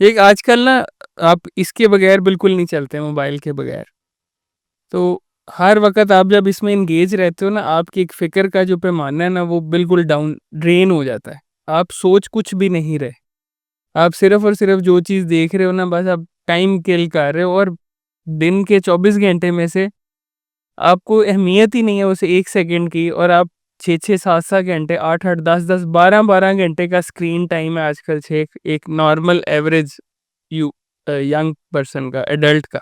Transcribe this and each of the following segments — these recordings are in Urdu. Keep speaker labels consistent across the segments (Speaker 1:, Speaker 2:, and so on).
Speaker 1: ایک آج کل نا آپ اس کے بغیر بالکل نہیں چلتے موبائل کے بغیر. تو ہر وقت آپ جب اس میں انگیج رہتے ہو نا آپ کی ایک فکر کا جو پیمانہ ہے نا وہ بالکل ڈرین ہو جاتا ہے. آپ سوچ کچھ بھی نہیں رہے. آپ صرف اور صرف جو چیز دیکھ رہے ہو نا بس آپ ٹائم کل کر رہے ہو. اور دن کے 24 گھنٹے میں سے آپ کو اہمیت ہی نہیں ہے اسے 1 سیکنڈ کی. اور آپ 6-6 7-7 گھنٹے 8-8 10-10 12 12 گھنٹے کا اسکرین ٹائم ہے آج کل سے ایک نارمل ایوریج ینگ پرسن کا ایڈلٹ کا.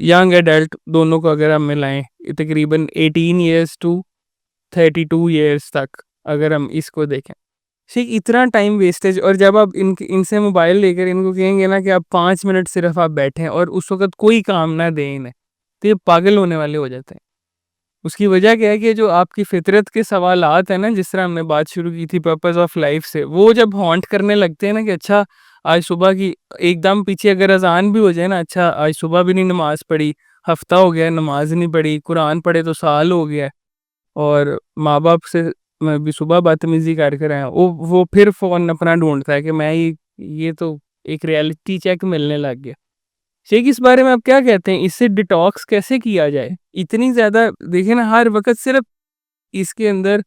Speaker 1: ینگ ایڈلٹ دونوں کو اگر ہم ملائیں تقریباً 18 ایئرس ٹو 32 ایئرس تک اگر ہم اس کو دیکھیں اتنا ٹائم ویسٹیج. اور جب آپ ان سے موبائل لے کر ان کو کہیں گے نا کہ آپ 5 منٹ صرف آپ بیٹھیں اور اس وقت کوئی کام نہ دیں انہیں تو یہ پاگل ہونے والے ہو جاتے ہیں. اس کی وجہ کیا ہے کہ جو آپ کی فطرت کے سوالات ہیں نا جس طرح ہم نے بات شروع کی تھی پرپز آف لائف سے وہ جب ہانٹ کرنے لگتے ہیں نا کہ اچھا آج صبح کی ایک دم پیچھے اگر اذان بھی ہو جائے نا اچھا آج صبح بھی نہیں نماز پڑھی ہفتہ ہو گیا نماز نہیں پڑھی قرآن پڑھے تو سال ہو گیا اور ماں باپ سے میں بھی صبح بدتمیزی کر آیا وہ پھر فون اپنا ڈھونڈتا ہے کہ میں یہ تو ایک ریئلٹی چیک ملنے لگ گیا. شیخ اس بارے میں آپ کیا کہتے ہیں اس سے ڈیٹاکس کیسے کیا جائے؟ اتنی زیادہ دیکھیں نا ہر وقت صرف اس کے اندر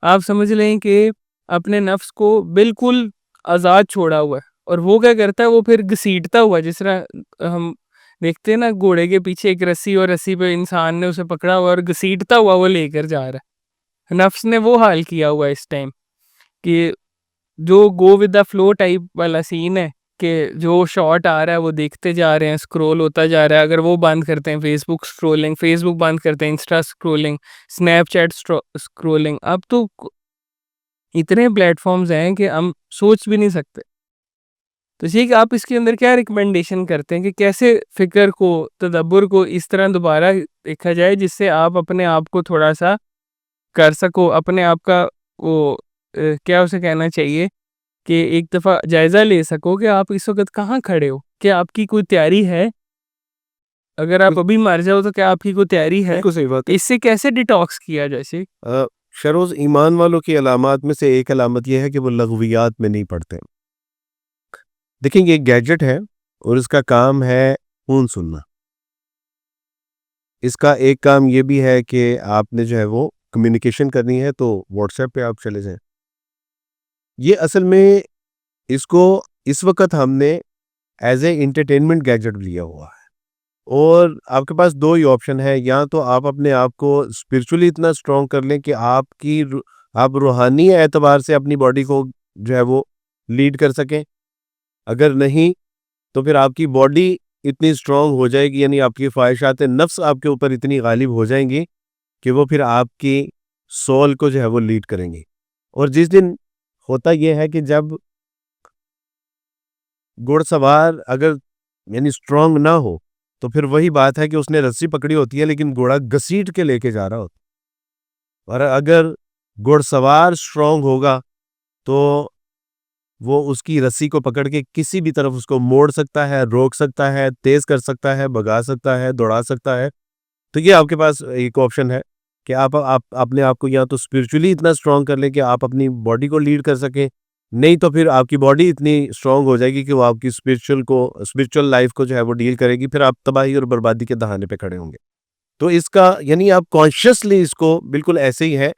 Speaker 1: آپ سمجھ لیں کہ اپنے نفس کو بالکل آزاد چھوڑا ہوا ہے. اور وہ کیا کرتا ہے وہ پھر گھسیٹتا ہوا جس طرح ہم دیکھتے ہیں نا گھوڑے کے پیچھے ایک رسی اور رسی پہ انسان نے اسے پکڑا ہوا اور گھسیٹتا ہوا وہ لے کر جا رہا ہے. نفس نے وہ حال کیا ہوا اس ٹائم کہ جو go with the flow type والا سین ہے کہ جو شارٹ آ رہا ہے وہ دیکھتے جا رہے ہیں اسکرول ہوتا جا رہا ہے. اگر وہ بند کرتے ہیں فیس بک بند کرتے ہیں Insta scrolling snap chat scrolling اب تو اتنے پلیٹ فارمز ہیں کہ ہم سوچ بھی نہیں سکتے. تو ٹھیک آپ اس کے اندر کیا ریکمنڈیشن کرتے ہیں کہ کیسے فکر کو تدبر کو اس طرح دوبارہ دیکھا جائے جس سے آپ اپنے آپ کو تھوڑا سا کر سکو اپنے آپ کا وہ کیا اسے کہنا چاہیے کہ ایک دفعہ جائزہ لے سکو کہ آپ اس وقت کہاں کھڑے ہو. کیا آپ کی کوئی تیاری ہے؟ اگر آپ ابھی مر جاؤ تو کیا آپ کی کوئی تیاری ہے؟
Speaker 2: بالکل صحیح بات ہے.
Speaker 1: اس سے کیسے ڈیٹاکس کیا جیسے
Speaker 2: شروز ایمان والوں کی علامات میں سے ایک علامت یہ ہے کہ وہ لغویات میں نہیں پڑتے. دیکھیں یہ ایک گیجٹ ہے اور اس کا کام ہے فون سننا. اس کا ایک کام یہ بھی ہے کہ آپ نے جو ہے وہ کمیونیکیشن کرنی ہے تو واٹس ایپ پہ آپ چلے جائیں. یہ اصل میں اس کو اس وقت ہم نے ایز اے انٹرٹینمنٹ گیجٹ لیا ہوا ہے اور آپ کے پاس دو ہی آپشن ہے. یا تو آپ اپنے آپ کو اسپرچولی اتنا اسٹرانگ کر لیں کہ آپ روحانی اعتبار سے اپنی باڈی کو جو ہے وہ لیڈ کر سکیں. اگر نہیں تو پھر آپ کی باڈی اتنی اسٹرانگ ہو جائے گی یعنی آپ کی خواہشات نفس آپ کے اوپر اتنی غالب ہو جائیں گی کہ وہ پھر آپ کی سول کو جو ہے وہ لیڈ کریں گی. اور جس دن ہوتا یہ ہے کہ جب گھوڑ سوار اگر یعنی اسٹرانگ نہ ہو تو پھر وہی بات ہے کہ اس نے رسی پکڑی ہوتی ہے لیکن گھوڑا گھسیٹ کے لے کے جا رہا ہوتا. اور اگر گھوڑ سوار اسٹرانگ ہوگا تو وہ اس کی رسی کو پکڑ کے کسی بھی طرف اس کو موڑ سکتا ہے روک سکتا ہے تیز کر سکتا ہے بھگا سکتا ہے دوڑا سکتا ہے. تو یہ آپ کے پاس ایک آپشن ہے کہ آپ اپنے آپ کو یا تو اسپرچولی اتنا اسٹرانگ کر لیں کہ آپ اپنی باڈی کو لیڈ کر سکیں. نہیں تو پھر آپ کی باڈی اتنی اسٹرانگ ہو جائے گی کہ وہ آپ کی اسپرچل لائف کو جو ہے وہ ڈیل کرے گی. پھر آپ تباہی اور بربادی کے دہانے پہ کھڑے ہوں گے. تو اس کا یعنی آپ کانشیسلی اس کو بالکل ایسے ہی ہے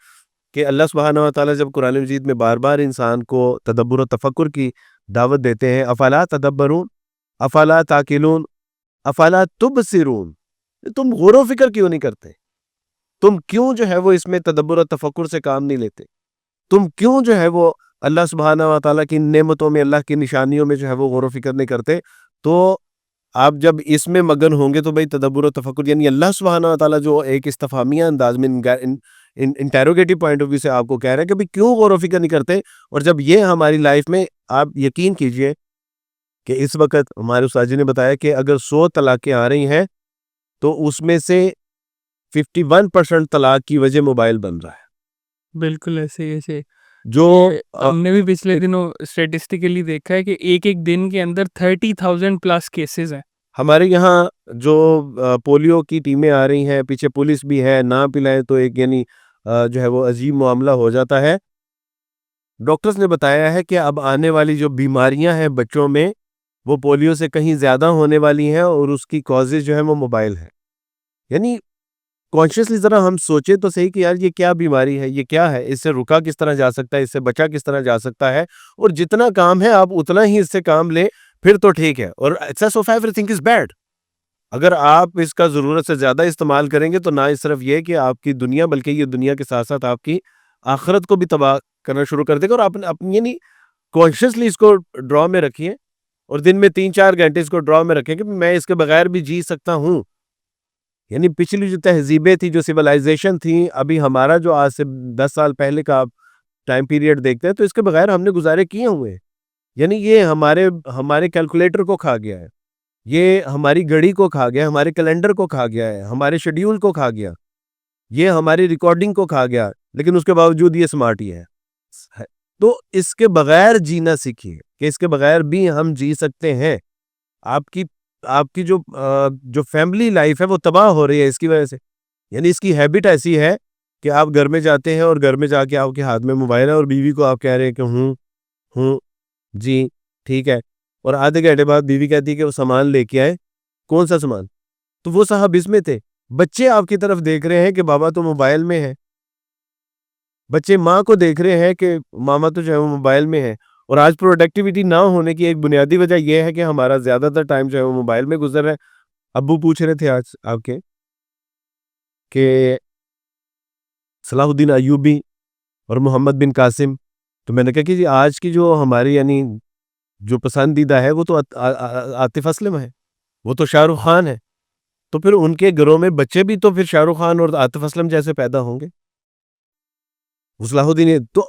Speaker 2: کہ اللہ سبحانہ و تعالیٰ جب قرآن مجید میں بار بار انسان کو تدبر و تفکر کی دعوت دیتے ہیں افلا تدبرون افلا تاقلون افلا تبصرون تم غور و فکر کیوں نہیں کرتے؟ تم کیوں جو ہے وہ اس میں تدبر و تفکر سے کام نہیں لیتے؟ تم کیوں جو ہے وہ اللہ سبحانہ و تعالیٰ کی نعمتوں میں اللہ کی نشانیوں میں جو ہے وہ غور و فکر نہیں کرتے؟ تو آپ جب اس میں مگن ہوں گے تو بھئی تدبر و تفکر یعنی اللہ سبحانہ و تعالیٰ جو ایک استفہامیہ انداز میں انٹیروگیٹو پوائنٹ آف ویو سے آپ کو کہہ رہے ہیں کہ بھئی کیوں غور و فکر نہیں کرتے؟ اور جب یہ ہماری لائف میں آپ یقین کیجئے کہ اس وقت ہمارے استاد جی نے بتایا کہ اگر 100 طلاقیں آ رہی ہیں تو اس میں سے 51% طلاق کی وجہ موبائل بن رہا ہے.
Speaker 1: بالکل ایسے
Speaker 2: جو
Speaker 1: ہم نے بھی پچھلے دنوں اسٹیٹسٹیکلی دیکھا ہے کہ ایک دن کے اندر 30,000 پلس کیسز ہیں.
Speaker 2: ہمارے یہاں جو پولیو کی ٹیمیں آ رہی ہیں پیچھے پولیس بھی ہے نہ پلائیں تو ایک یعنی جو ہے وہ عجیب معاملہ ہو جاتا ہے. ڈاکٹرز نے بتایا ہے کہ اب آنے والی جو بیماریاں ہیں بچوں میں وہ پولیو سے کہیں زیادہ ہونے والی ہیں اور اس کی کازز جو ہے وہ موبائل ہے. یعنی کانشیسلی ذرا ہم سوچیں تو صحیح کہ یار یہ کیا بیماری ہے, یہ کیا ہے, اس سے رکا کس طرح جا سکتا ہے, اس سے بچا کس طرح جا سکتا ہے, اور جتنا کام ہے آپ اتنا ہی اس سے کام لیں, پھر تو ٹھیک ہے. اور excess of everything is bad. اگر آپ اس کا ضرورت سے زیادہ استعمال کریں گے تو نہ صرف یہ کہ آپ کی دنیا بلکہ یہ دنیا کے ساتھ ساتھ آپ کی آخرت کو بھی تباہ کرنا شروع کر دے گا. اور آپ اپنی یعنی کانشیسلی اس کو ڈرا میں رکھیے اور دن میں 3-4 گھنٹے اس کو ڈرا میں رکھیں کہ میں اس کے بغیر بھی جی سکتا ہوں. یعنی پچھلی جو تہذیبیں تھی, جو سویلائزیشن تھی, ابھی ہمارا جو آج سے 10 سال پہلے کا آپ ٹائم پیریڈ دیکھتے ہیں تو اس کے بغیر ہم نے گزارے کیے ہوئے ہیں. یعنی یہ ہمارے کیلکولیٹر کو کھا گیا ہے, یہ ہماری گھڑی کو کھا گیا, ہمارے کیلنڈر کو کھا گیا ہے, ہمارے شیڈیول کو کھا گیا, یہ ہماری ریکارڈنگ کو کھا گیا, لیکن اس کے باوجود یہ سمارٹ ہی ہے. تو اس کے بغیر جینا سیکھیے کہ اس کے بغیر بھی ہم جی سکتے ہیں. آپ کی جو فیملی لائف ہے وہ تباہ ہو رہی ہے اس کی وجہ سے. یعنی اس کی ہیبٹ ایسی ہے کہ آپ گھر میں جاتے ہیں اور گھر میں جا کے آپ کے ہاتھ میں موبائل ہے اور بیوی کو آپ کہہ رہے ہیں کہ ہوں جی ٹھیک ہے, اور آدھے گھنٹے بعد بیوی کہتی ہے کہ وہ سامان لے کے آئے. کون سا سامان؟ تو وہ صاحب اس میں تھے. بچے آپ کی طرف دیکھ رہے ہیں کہ بابا تو موبائل میں ہے, بچے ماں کو دیکھ رہے ہیں کہ ماما تو جو ہے وہ موبائل میں ہے. اور آج پروڈکٹیوٹی نہ ہونے کی ایک بنیادی وجہ یہ ہے کہ ہمارا زیادہ تر ٹائم جو ہے وہ موبائل میں گزر رہا ہے. ابو پوچھ رہے تھے آج آپ کے کہ صلاح الدین ایوبی اور محمد بن قاسم, تو میں نے کہا کہ جی آج کی جو ہماری یعنی جو پسندیدہ ہے وہ تو عاطف اسلم ہے, وہ تو شاہ رخ خان ہے. تو پھر ان کے گھروں میں بچے بھی تو پھر شاہ رخ خان اور عاطف اسلم جیسے پیدا ہوں گے. صلاح الدین تو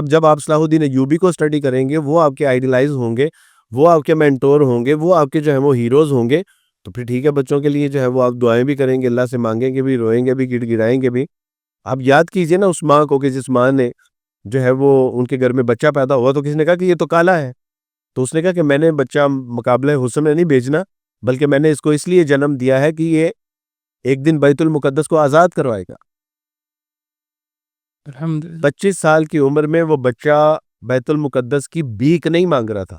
Speaker 2: جب آپ صلاح الدین ایوبی کو اسٹڈی کریں گے, وہ آپ کے آئیڈیلائز ہوں گے, وہ آپ کے مینٹور ہوں گے, وہ آپ کے جو ہے وہ ہیروز ہوں گے. تو پھر ٹھیک ہے, بچوں کے لیے جو ہے وہ آپ دعائیں بھی کریں گے, اللہ سے مانگیں گے بھی, روئیں گے بھی, گڑ گڑائیں گے بھی. آپ یاد کیجئے نا اس ماں کو کہ جس ماں نے جو ہے وہ ان کے گھر میں بچہ پیدا ہوا تو کسی نے کہا کہ یہ تو کالا ہے, تو اس نے کہا کہ میں نے بچہ مقابلہ حسن میں نہیں بھیجنا, بلکہ میں نے اس کو اس لیے جنم دیا ہے کہ یہ ایک دن بیت المقدس کو آزاد کروائے گا.
Speaker 1: الحمدللہ.
Speaker 2: 25 سال کی عمر میں وہ بچہ بیت المقدس کی بھیک نہیں مانگ رہا تھا,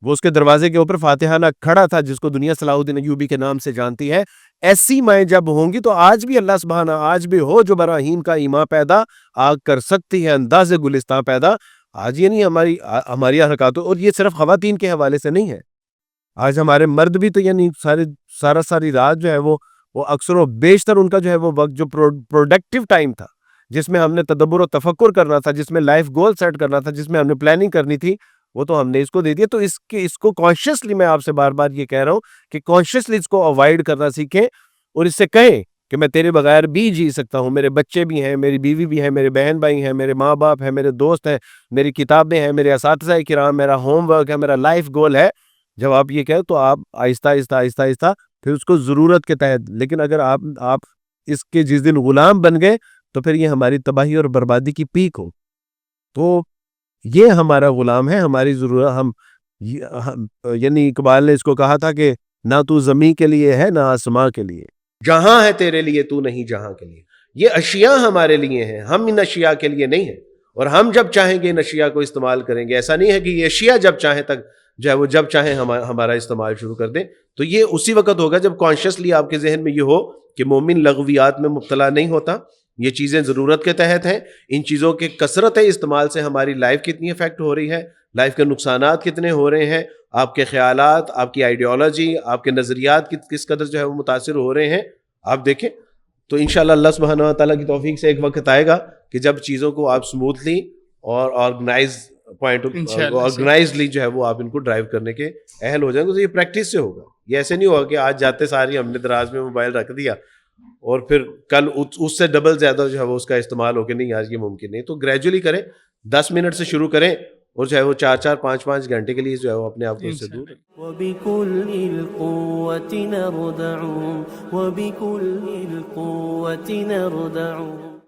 Speaker 2: وہ اس کے دروازے کے اوپر فاتحانہ کھڑا تھا, جس کو دنیا صلاح الدین ایوبی کے نام سے جانتی ہے. ایسی مائیں جب ہوں گی تو آج بھی اللہ سبحانہ آج بھی ہو جو براہیم کا ایمان پیدا آگ کر سکتی ہے انداز گلستان پیدا. آج یہ نہیں ہماری حرکات, اور یہ صرف خواتین کے حوالے سے نہیں ہے, آج ہمارے مرد بھی تو یعنی ساری رات جو ہے وہ اکثر و بیشتر ان کا جو ہے وہ وقت جو پروڈکٹیو ٹائم تھا, جس میں ہم نے تدبر و تفکر کرنا تھا, جس میں لائف گول سیٹ کرنا تھا, جس میں ہم نے پلاننگ کرنی تھی, وہ تو ہم نے اس کو دے دیا. تو اس کو کانشیسلی میں آپ سے بار بار یہ کہہ رہا ہوں کہ کانشیسلی اس کو اوائڈ کرنا سیکھیں, اور اس سے کہیں کہ میں تیرے بغیر بھی جی سکتا ہوں, میرے بچے بھی ہیں, میری بیوی بھی ہے, میرے بہن بھائی ہیں, میرے ماں باپ ہیں, میرے دوست ہیں, میری کتابیں ہیں, میرے اساتذہ کرام, میرا ہوم ورک ہے, میرا لائف گول ہے. جب آپ یہ کہیں تو آپ آہستہ آہستہ پھر اس کو ضرورت کے تحت, لیکن اگر آپ اس کے جس دن غلام بن گئے تو پھر یہ ہماری تباہی اور بربادی کی پیک ہو. تو یہ ہمارا غلام ہے, ہماری ضرورت یعنی اقبال نے اس کو کہا تھا کہ نہ تو زمین کے لیے ہے نہ آسماں کے لیے, جہاں ہے تیرے لیے تو نہیں جہاں کے لیے. یہ اشیاء ہمارے لیے ہیں, ہم ان اشیاء کے لیے نہیں ہیں, اور ہم جب چاہیں گے ان اشیاء کو استعمال کریں گے. ایسا نہیں ہے کہ یہ اشیاء جب چاہیں تک جو ہے وہ جب چاہیں ہمارا استعمال شروع کر دیں. تو یہ اسی وقت ہوگا جب کانشیسلی آپ کے ذہن میں یہ ہو کہ مومن لغویات میں مبتلا نہیں ہوتا, یہ چیزیں ضرورت کے تحت ہیں, ان چیزوں کے کثرت استعمال سے ہماری لائف کتنی افیکٹ ہو رہی ہے, لائف کے نقصانات کتنے ہو رہے ہیں, آپ کے خیالات, آپ کی آئیڈیالوجی, آپ کے نظریات کس قدر جو ہے وہ متاثر ہو رہے ہیں, آپ دیکھیں. تو انشاءاللہ اللہ سبحانہ و تعالیٰ کی توفیق سے ایک وقت آئے گا کہ جب چیزوں کو آپ سموتھلی اور آرگنائزلی جو ہے وہ آپ ان کو ڈرائیو کرنے کے اہل ہو جائیں گے. تو یہ پریکٹس سے ہوگا, یہ ایسے نہیں ہوگا کہ آج جاتے ساری ہم نے دراز میں موبائل رکھ دیا اور پھر کل اس سے ڈبل زیادہ جو ہے وہ اس کا استعمال ہو کے نہیں, آج یہ ممکن نہیں. تو گریجولی کریں, 10 منٹ سے شروع کریں, اور جو ہے وہ 4-4 5-5 گھنٹے کے لیے جو ہے وہ اپنے آپ کو اس سے دور.
Speaker 3: وَبِكُلِّ الْقُوَّةِ نَرْدَعُ وَبِكُلِّ الْقُوَّةِ نَرْدَعُ